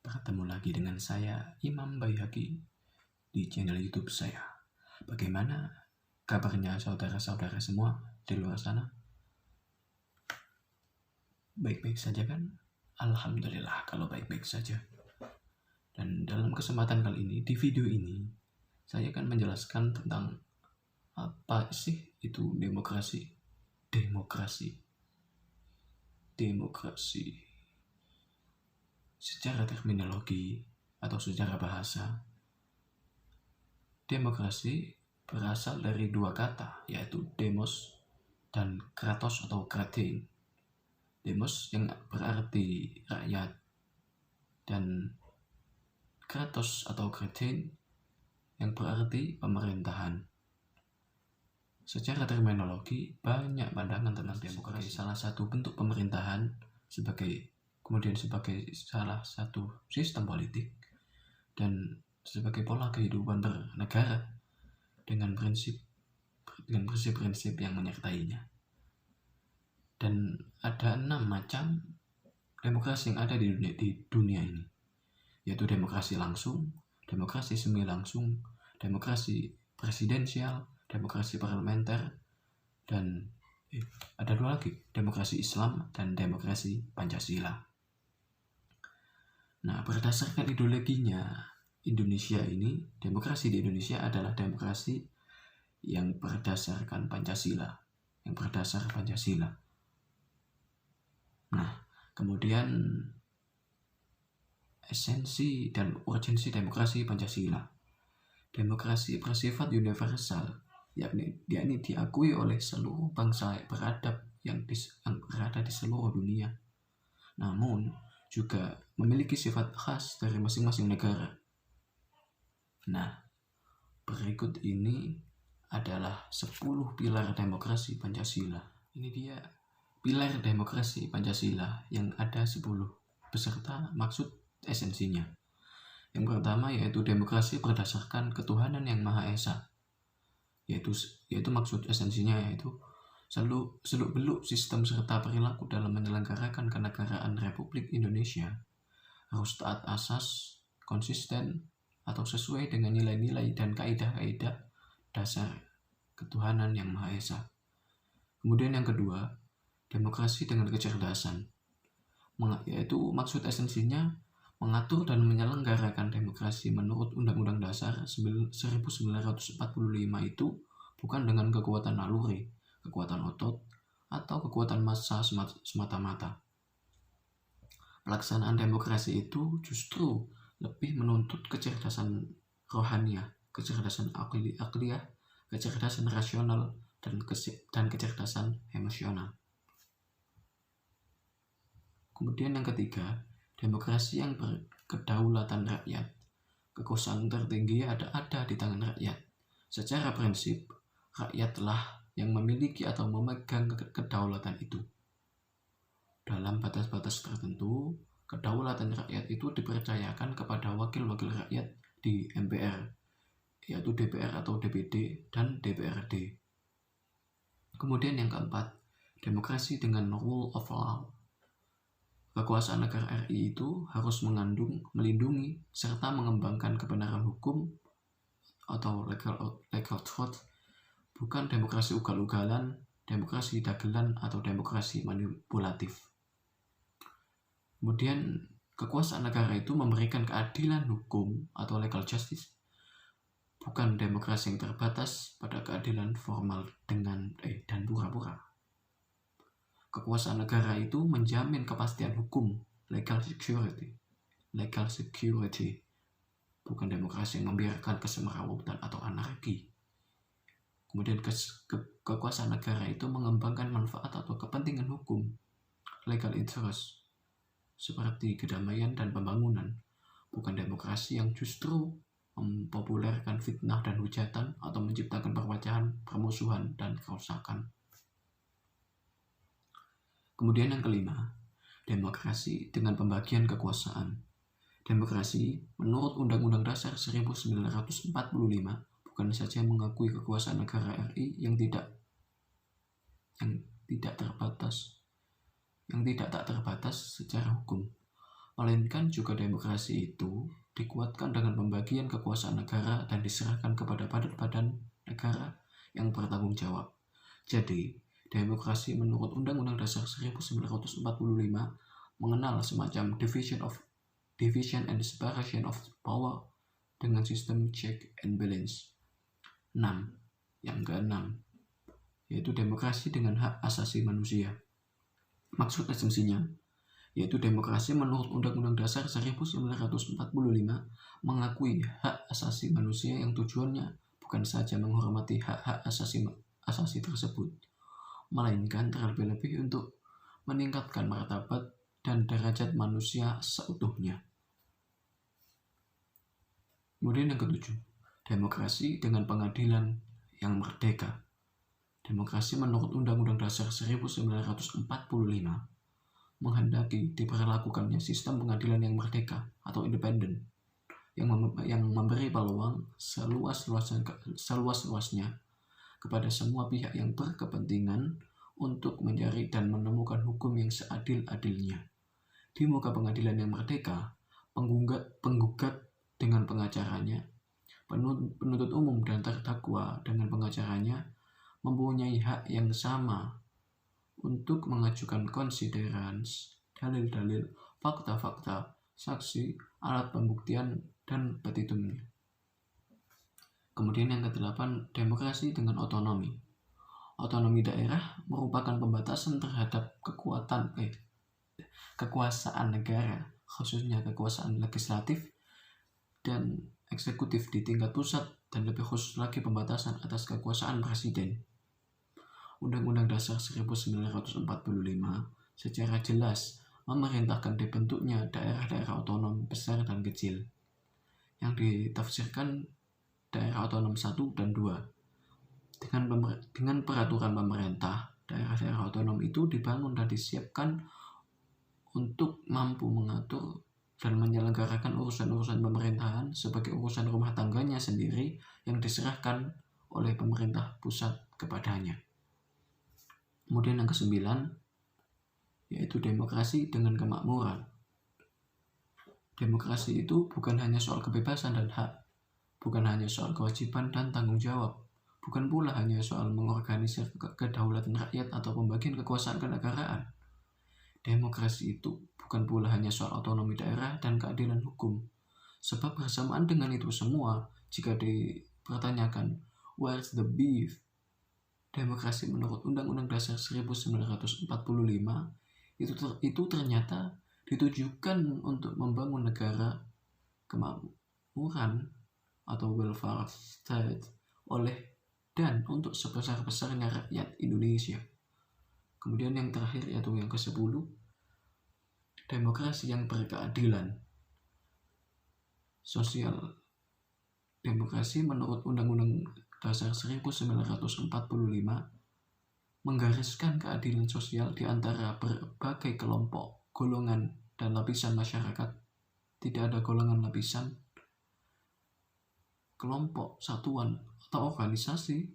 Bertemu lagi dengan saya, Imam Baihaqi, di channel YouTube saya. Bagaimana kabarnya saudara-saudara semua di luar sana? Baik-baik saja kan? Alhamdulillah kalau baik-baik saja. Dan dalam kesempatan kali ini, di video ini, saya akan menjelaskan tentang apa sih itu demokrasi. Demokrasi. Secara terminologi atau secara bahasa, demokrasi berasal dari dua kata, yaitu demos dan kratos atau kratein. Demos yang berarti rakyat, dan kratos atau kratein yang berarti pemerintahan. Secara terminologi, banyak pandangan tentang demokrasi. Salah satu bentuk pemerintahan kemudian sebagai salah satu sistem politik, dan sebagai pola kehidupan bernegara dengan prinsip-prinsip yang menyertainya. Dan ada 6 macam demokrasi yang ada di dunia ini, yaitu demokrasi langsung, demokrasi semi langsung, demokrasi presidensial, demokrasi parlementer, dan ada 2 lagi, demokrasi Islam dan demokrasi Pancasila. Nah, berdasarkan ideologinya, demokrasi di Indonesia adalah demokrasi yang berdasarkan Pancasila, Nah, kemudian esensi dan urgensi demokrasi Pancasila. Demokrasi bersifat universal, yakni diakui oleh seluruh bangsa beradab yang berada di seluruh dunia. Namun, juga memiliki sifat khas dari masing-masing negara. Nah, berikut ini adalah 10 pilar demokrasi Pancasila. Ini dia pilar demokrasi Pancasila yang ada 10 beserta maksud esensinya. Yang pertama yaitu demokrasi berdasarkan ketuhanan yang Maha Esa. Yaitu maksud esensinya yaitu seluk-beluk sistem serta perilaku dalam menyelenggarakan kenegaraan Republik Indonesia harus taat asas, konsisten, atau sesuai dengan nilai-nilai dan kaidah-kaidah dasar ketuhanan yang Maha Esa. Kemudian yang kedua, demokrasi dengan kecerdasan, yaitu maksud esensinya mengatur dan menyelenggarakan demokrasi menurut Undang-Undang Dasar 1945 itu bukan dengan kekuatan naluri, kekuatan otot, atau kekuatan massa semata-mata. Pelaksanaan demokrasi itu justru lebih menuntut kecerdasan rohaniah, kecerdasan akliyah, kecerdasan rasional, dan kecerdasan emosional. Kemudian yang ketiga, demokrasi yang berkedaulatan rakyat. Kekuasaan tertinggi ada di tangan rakyat. Secara prinsip, rakyatlah yang memiliki atau memegang kedaulatan itu. Dalam batas-batas tertentu, kedaulatan rakyat itu dipercayakan kepada wakil-wakil rakyat di MPR, yaitu DPR atau DPD dan DPRD. Kemudian yang keempat, demokrasi dengan rule of law. Kekuasaan negara RI itu harus melindungi, serta mengembangkan kebenaran hukum atau legal truth, bukan demokrasi ugal-ugalan, demokrasi dagelan, atau demokrasi manipulatif. Kemudian kekuasaan negara itu memberikan keadilan hukum atau legal justice, bukan demokrasi yang terbatas pada keadilan formal dan pura-pura. Kekuasaan negara itu menjamin kepastian hukum, legal security, bukan demokrasi yang membiarkan kesemerawutan atau anarki. Kemudian kekuasaan negara itu mengembangkan manfaat atau kepentingan hukum, legal interest, seperti kedamaian dan pembangunan, bukan demokrasi yang justru mempopulerkan fitnah dan hujatan atau menciptakan perpecahan, permusuhan, dan kerusakan. Kemudian yang kelima, demokrasi dengan pembagian kekuasaan. Demokrasi menurut Undang-Undang Dasar 1945 bukan saja mengakui kekuasaan negara RI yang tidak tak terbatas secara hukum, Melainkan juga demokrasi itu dikuatkan dengan pembagian kekuasaan negara dan diserahkan kepada badan-badan negara yang bertanggung jawab. Jadi, demokrasi menurut Undang-Undang Dasar 1945 mengenal semacam division and separation of power dengan sistem check and balance. 6. Yang keenam, yaitu demokrasi dengan hak asasi manusia. Maksud esensinya, yaitu demokrasi menurut Undang-Undang Dasar 1945 mengakui hak asasi manusia yang tujuannya bukan saja menghormati hak-hak asasi tersebut, melainkan terlebih-lebih untuk meningkatkan martabat dan derajat manusia seutuhnya. Kemudian yang ketujuh, demokrasi dengan pengadilan yang merdeka. Demokrasi menurut Undang-Undang Dasar 1945 menghendaki diperlakukannya sistem pengadilan yang merdeka atau independen yang memberi peluang seluas-luasnya kepada semua pihak yang berkepentingan untuk mencari dan menemukan hukum yang seadil-adilnya. Di muka pengadilan yang merdeka, penggugat dengan pengacaranya, penuntut umum dan terdakwa dengan pengacaranya mempunyai hak yang sama untuk mengajukan konsiderans, dalil-dalil, fakta-fakta, saksi, alat pembuktian, dan petitumnya. Kemudian yang ke-8, demokrasi dengan otonomi. Otonomi daerah merupakan pembatasan terhadap kekuasaan negara, khususnya kekuasaan legislatif dan eksekutif di tingkat pusat, dan lebih khusus lagi pembatasan atas kekuasaan presiden. Undang-Undang Dasar 1945 secara jelas memerintahkan dibentuknya daerah-daerah otonom besar dan kecil, yang ditafsirkan daerah otonom 1 dan 2. Dengan peraturan pemerintah, daerah-daerah otonom itu dibangun dan disiapkan untuk mampu mengatur dan menyelenggarakan urusan-urusan pemerintahan sebagai urusan rumah tangganya sendiri yang diserahkan oleh pemerintah pusat kepadanya. Kemudian yang ke-9, yaitu demokrasi dengan kemakmuran. Demokrasi itu bukan hanya soal kebebasan dan hak, bukan hanya soal kewajiban dan tanggung jawab, bukan pula hanya soal mengorganisir kedaulatan rakyat atau pembagian kekuasaan kenegaraan. Demokrasi itu bukan pula hanya soal otonomi daerah dan keadilan hukum. Sebab bersamaan dengan itu semua, jika dipertanyakan, where's the beef? Demokrasi menurut Undang-Undang Dasar 1945 itu ternyata ditujukan untuk membangun negara kemakmuran atau welfare state oleh dan untuk sebesar-besarnya rakyat Indonesia. Kemudian yang terakhir yaitu yang ke-10, demokrasi yang berkeadilan sosial. Demokrasi menurut Undang-Undang Dasar 1945 menggariskan keadilan sosial di antara berbagai kelompok, golongan, dan lapisan masyarakat. Tidak ada golongan, lapisan, kelompok, satuan, atau organisasi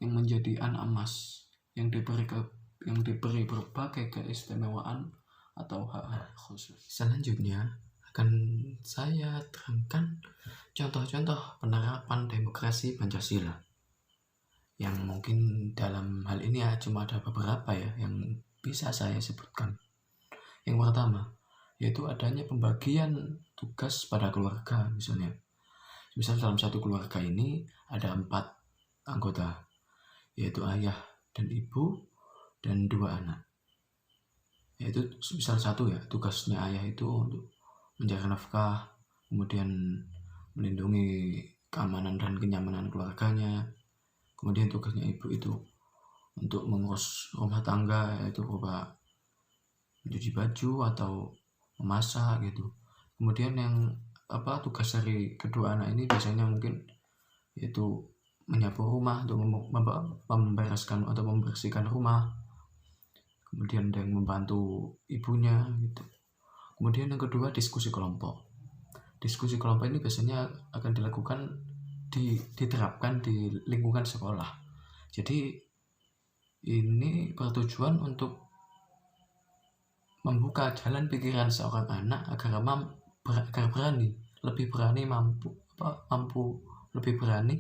yang menjadi anak emas yang diberi berbagai keistimewaan atau hak-hak khusus. Selanjutnya akan saya terangkan contoh-contoh penerapan demokrasi Pancasila, yang mungkin dalam hal ini cuma ada beberapa yang bisa saya sebutkan. Yang pertama, yaitu adanya pembagian tugas pada keluarga. Misal dalam satu keluarga ini ada 4 anggota, yaitu ayah dan ibu dan 2 anak. Yaitu misal satu tugasnya ayah itu untuk mencari nafkah, kemudian melindungi keamanan dan kenyamanan keluarganya. Kemudian tugasnya ibu itu untuk mengurus rumah tangga, yaitu berupa mencuci baju atau memasak gitu. Kemudian yang tugas dari kedua anak ini biasanya mungkin yaitu menyapu rumah untuk membereskan atau membersihkan rumah. Kemudian yang membantu ibunya gitu. Kemudian yang kedua, diskusi kelompok. Diskusi kelompok ini biasanya akan diterapkan di lingkungan sekolah. Jadi ini bertujuan untuk membuka jalan pikiran seorang anak agar lebih berani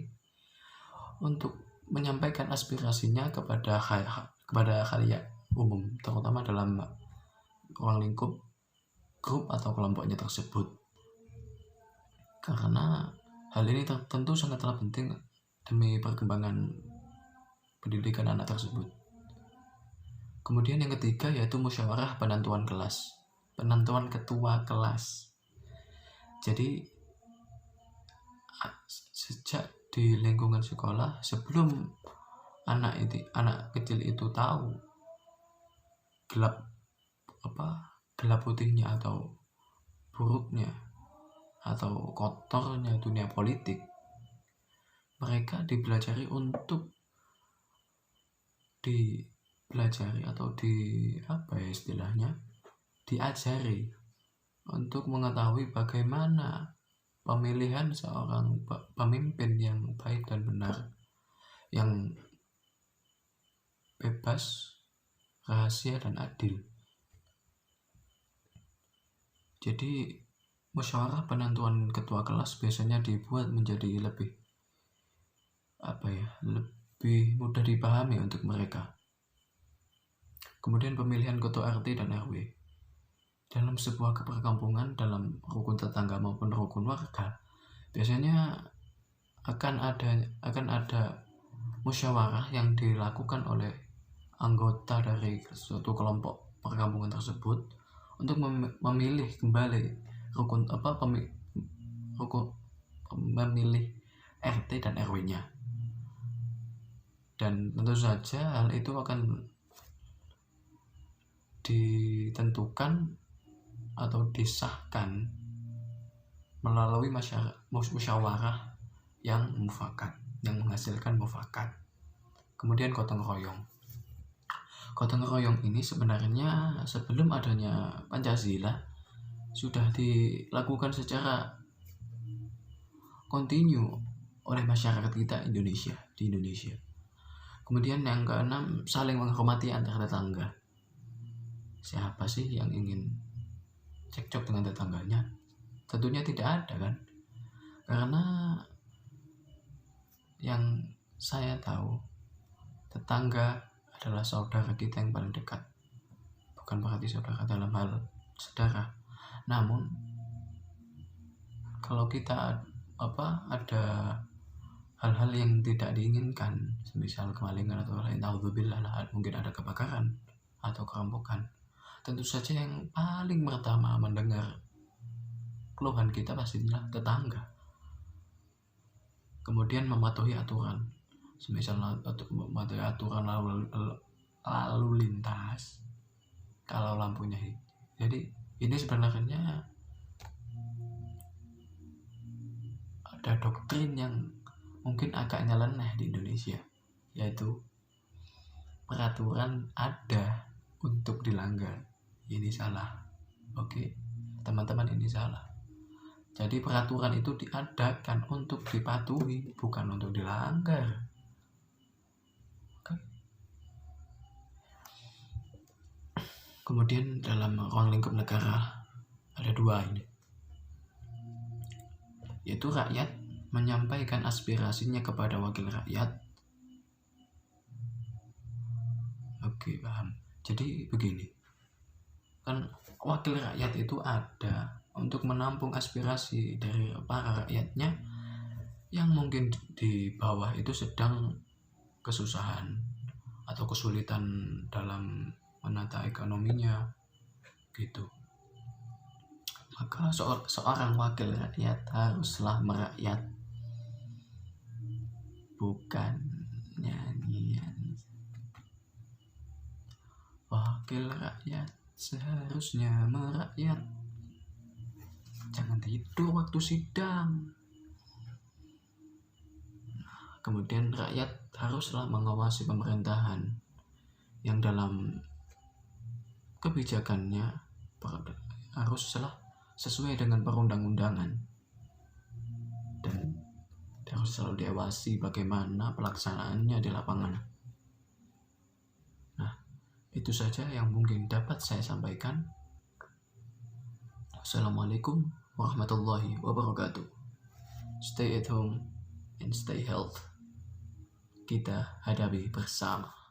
untuk menyampaikan aspirasinya kepada khalayak umum, terutama dalam ruang lingkup grup atau kelompoknya tersebut. Karena hal ini tentu sangatlah penting demi perkembangan pendidikan anak tersebut. Kemudian yang ketiga yaitu musyawarah penentuan ketua kelas. Jadi sejak di lingkungan sekolah, sebelum anak kecil itu tahu gelap putihnya atau buruknya atau kotornya dunia politik, mereka diajari untuk mengetahui bagaimana pemilihan seorang pemimpin yang baik dan benar, yang bebas, rahasia, dan adil. Jadi musyawarah penentuan ketua kelas biasanya dibuat menjadi lebih mudah dipahami untuk mereka. Kemudian pemilihan ketua RT dan RW. Dalam sebuah perkampungan, dalam rukun tetangga maupun rukun warga, biasanya akan ada musyawarah yang dilakukan oleh anggota dari suatu kelompok perkampungan tersebut untuk memilih kembali memilih RT dan RW-nya. Dan tentu saja hal itu akan ditentukan atau disahkan melalui musyawarah yang mufakat, yang menghasilkan mufakat. Kemudian gotong royong. Gotong royong ini sebenarnya sebelum adanya Pancasila sudah dilakukan secara kontinu oleh masyarakat kita di Indonesia. Kemudian yang keenam, saling menghormati antar tetangga. Siapa sih yang ingin cekcok dengan tetangganya? Tentunya tidak ada, kan? Karena yang saya tahu, tetangga adalah saudara kita yang paling dekat. Bukan berarti saudara dalam hal saudara, namun kalau kita ada hal-hal yang tidak diinginkan, semisal kemalingan atau lain, naudzubillah, mungkin ada kebakaran atau kerampokan, tentu saja yang paling pertama mendengar keluhan kita pastinya tetangga. Kemudian mematuhi aturan, semisal mematuhi aturan lalu lintas kalau lampunya hijau. Jadi ini sebenarnya ada doktrin yang mungkin agak nyeleneh di Indonesia, yaitu peraturan ada untuk dilanggar. Ini salah. Oke, teman-teman, ini salah. Jadi peraturan itu diadakan untuk dipatuhi, bukan untuk dilanggar. Oke. Kemudian dalam ruang lingkup negara ada dua ini, yaitu rakyat menyampaikan aspirasinya kepada wakil rakyat. Oke, paham. Jadi begini, kan wakil rakyat itu ada untuk menampung aspirasi dari para rakyatnya yang mungkin di bawah itu sedang kesusahan atau kesulitan dalam menata ekonominya gitu. Maka seorang wakil rakyat haruslah merakyat, bukan nyanyian. Wakil rakyat seharusnya merakyat, jangan tidur waktu sidang. Kemudian rakyat haruslah mengawasi pemerintahan yang dalam kebijakannya haruslah sesuai dengan perundang-undangan, dan harus selalu diawasi bagaimana pelaksanaannya di lapangan. Nah, Itu saja yang mungkin dapat saya sampaikan. Assalamualaikum warahmatullahi wabarakatuh. Stay at home and stay healthy. Kita hadapi bersama.